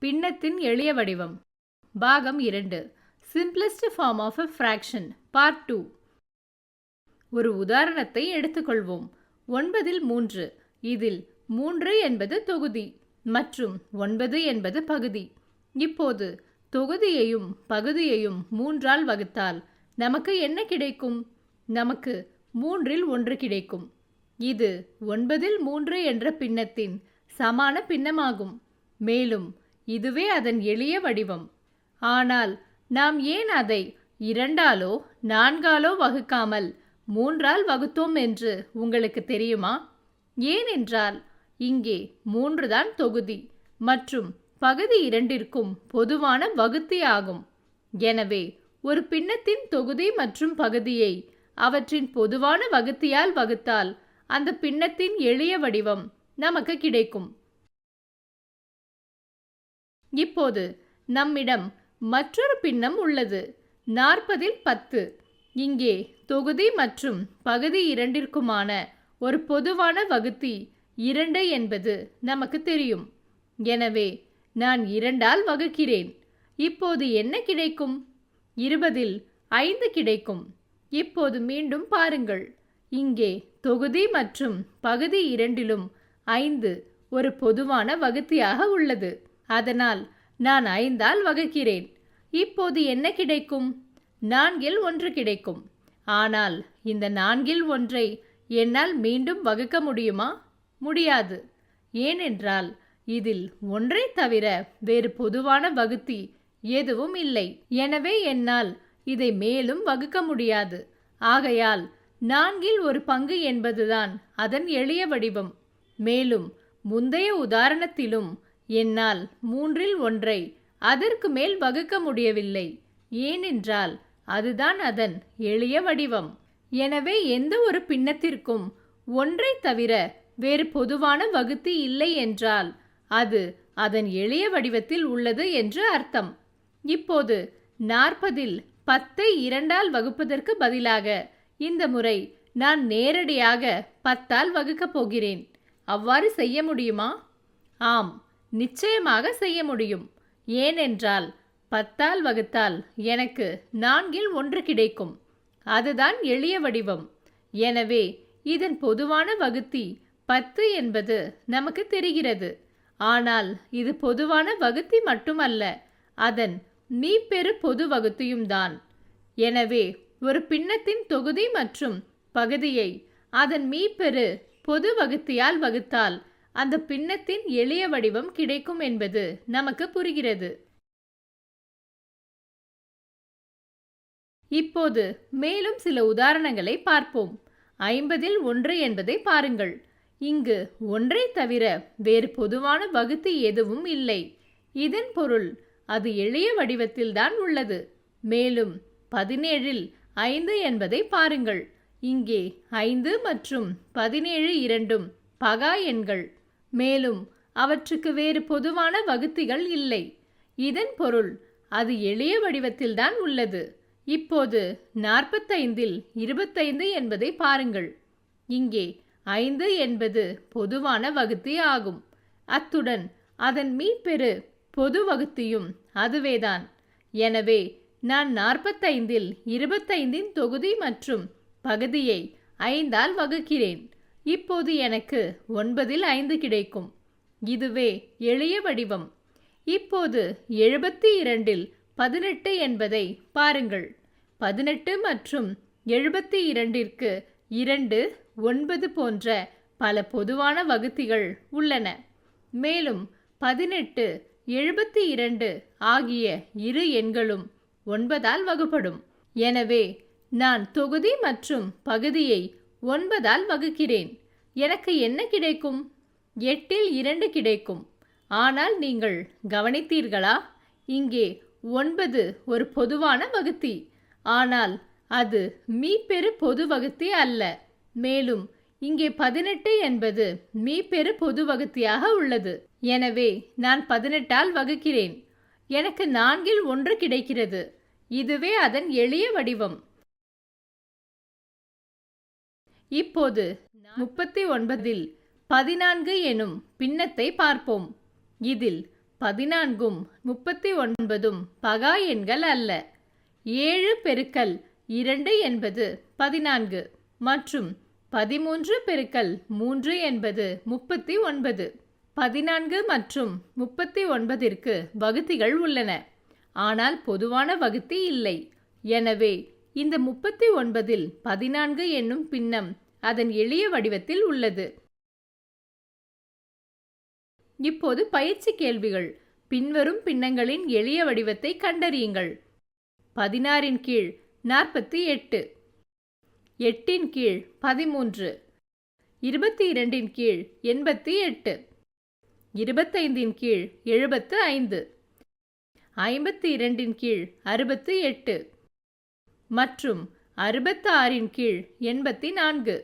பின்னத்தின் எளிய வடிவம் பாகம் 2 simplest form of a fraction part 2. ஒரு உதாரணத்தை எடுத்துக்கொள்வோம். 9/3 இதில் 3 என்பது தொகுதி மற்றும் 9 என்பது பகுதி. இப்போது தொகுதியையும் பகுதியையும் 3ஆல் வகுத்தால் நமக்கு என்ன கிடைக்கும்? நமக்கு 3/1 கிடைக்கும். இது 9/3 என்ற பின்னத்தின் சமான பின்னமாகும். மேலும் இதுவே அதன் எளிய வடிவம். ஆனால் நாம் ஏன் அதை 2ஆலோ 4ஆலோ வகுக்காமல் 3ஆல் வகுத்தோம் என்று உங்களுக்கு தெரியுமா? ஏனென்றால் இங்கே 3 தான் தொகுதி மற்றும் பகுதி 2ற்கும் பொதுவான வகுத்தி ஆகும். எனவே ஒரு பின்னத்தின் தொகுதி மற்றும் பகுதியை அவற்றின் பொதுவான வகுத்தியால் வகுத்தால் அந்த பின்னத்தின் எளிய வடிவம் நமக்கு கிடைக்கும். இப்போது நம்மிடம் மற்றொரு பின்னம் உள்ளது. 40/10. இங்கே தொகுதி மற்றும் பகுதி 2ற்குமான ஒரு பொதுவான வகுத்தி 2 என்பது நமக்கு தெரியும். எனவே நான் 2ஆல் வகுக்கிறேன். இப்போது என்ன கிடைக்கும்? 20/5 கிடைக்கும். இப்போது மீண்டும் பாருங்கள். இங்கே தொகுதி மற்றும் பகுதி 2லும் 5 ஒரு பொதுவான வகுத்தியாக உள்ளது. அதனால் நான் 5ஆல் வகுக்கிறேன். இப்போது என்ன கிடைக்கும்? 4/1 கிடைக்கும். ஆனால் இந்த 4/1 என்னால் மீண்டும் வகுக்க முடியுமா? முடியாது. ஏனென்றால் இதில் 1ஐ தவிர வேறு பொதுவான வகுத்தி எதுவும் இல்லை. எனவே என்னால் இதை மேலும் வகுக்க முடியாது. ஆகையால் 4/1 என்பதுதான் அதன் எளிய வடிவம். மேலும் முந்தைய உதாரணத்திலும் என்னால் 3/1 அதற்கு மேல் வகுக்க முடியவில்லை. ஏனென்றால் அதுதான் அதன் எளிய வடிவம். எனவே எந்த ஒரு பின்னத்திற்கும் 1ஐ தவிர வேறு பொதுவான வகுத்தி இல்லை என்றால் அது அதன் எளிய வடிவத்தில் உள்ளது என்று அர்த்தம். இப்போது 40/10ஐ 2ஆல் வகுப்பதற்கு பதிலாக இந்த முறை நான் நேரடியாக 10ஆல் வகுக்கப் போகிறேன். அவ்வாறு செய்ய முடியுமா? ஆம், நிச்சயமாக செய்ய முடியும். ஏனென்றால் 10ஆல் வகுத்தால் எனக்கு 4/1 கிடைக்கும். அதுதான் எளிய வடிவம். எனவே இதன் பொதுவான வகுத்தி 10 என்பது நமக்கு தெரிகிறது. ஆனால் இது பொதுவான வகுத்தி மட்டுமல்ல, அதன் மீப்பெரு பொது வகுத்தியும் தான். எனவே ஒரு பின்னத்தின் தொகுதி மற்றும் பகுதியை அதன் மீப்பெரு பொது வகுத்தியால் வகுத்தால் அந்த பின்னத்தின் எளிய வடிவம் கிடைக்கும் என்பது நமக்கு புரிகிறது. இப்போது மேலும் சில உதாரணங்களை பார்ப்போம். 50/1 என்பதை பாருங்கள். இங்கு 1ஐ தவிர வேறு பொதுவான வகுத்தி எதுவும் இல்லை. இதன் பொருள் அது எளிய வடிவத்தில் தான் உள்ளது. மேலும் 17/5 என்பதை பாருங்கள். இங்கே 5 மற்றும் 17 இரண்டும் பகா எண்கள். மேலும் அவற்றுக்கு வேறு பொதுவான வகுத்திகள் இல்லை. இதன் பொருள் அது எளிய வடிவத்தில் தான் உள்ளது. இப்போது 45/25 என்பதை பாருங்கள். இங்கே 5 என்பது பொதுவான வகுத்தி ஆகும். அத்துடன் அதன் மீப்பெரு பொது வகுத்தியும் அதுவேதான். எனவே நான் 45/25 தொகுதி மற்றும் பகுதியை 5ஆல் வகுக்கிறேன். இப்போது எனக்கு 9/5 கிடைக்கும். இதுவே எளிய வடிவம். இப்போது 72/18 என்பதை பாருங்கள். 18 மற்றும் 72ற்கு 2, 9 போன்ற பல பொதுவான வகுத்திகள் உள்ளன. மேலும் 18, 72 ஆகிய இரு எண்களும் 9ஆல் வகுப்படும். எனவே நான் தொகுதி மற்றும் பகுதியை 9ஆல் வகுக்கிறேன். எனக்கு என்ன கிடைக்கும்? 8/2 கிடைக்கும். ஆனால் நீங்கள் கவனித்தீர்களா? இங்கே 9 ஒரு பொதுவான வகுத்தி. ஆனால் அது மீப்பெரு பொது வகுத்தி அல்ல. மேலும் இங்கே 18 என்பது மீப்பெரு பொது வகுத்தியாக உள்ளது. எனவே நான் 18ஆல் வகுக்கிறேன். எனக்கு 4/1 கிடைக்கிறது. இதுவே அதன் எளிய வடிவம். இப்போது 39/14 எனும் பின்னத்தை பார்ப்போம். இதில் 14ம் 39ம் பகா எண்கள் அல்ல. 7 பெருக்கல் 2 என்பது 14 மற்றும் 13 பெருக்கல் 3 என்பது 39. 14 மற்றும் 39ற்கு வகுத்திகள் உள்ளன, ஆனால் பொதுவான வகுத்தி இல்லை. எனவே இந்த 39இல் 14 என்னும் பின்னம் அதன் எளிய வடிவத்தில் உள்ளது. இப்போது பயிற்சி கேள்விகள். பின்வரும் பின்னங்களின் எளிய வடிவத்தை கண்டறியுங்கள். 16ன் கீழ் 48, 8ன் கீழ் 13, 22ன் கீழ் 88, 25ன் கீழ் 75, 52ன் கீழ் 68 மற்றும் 66ன் கீழ் 84.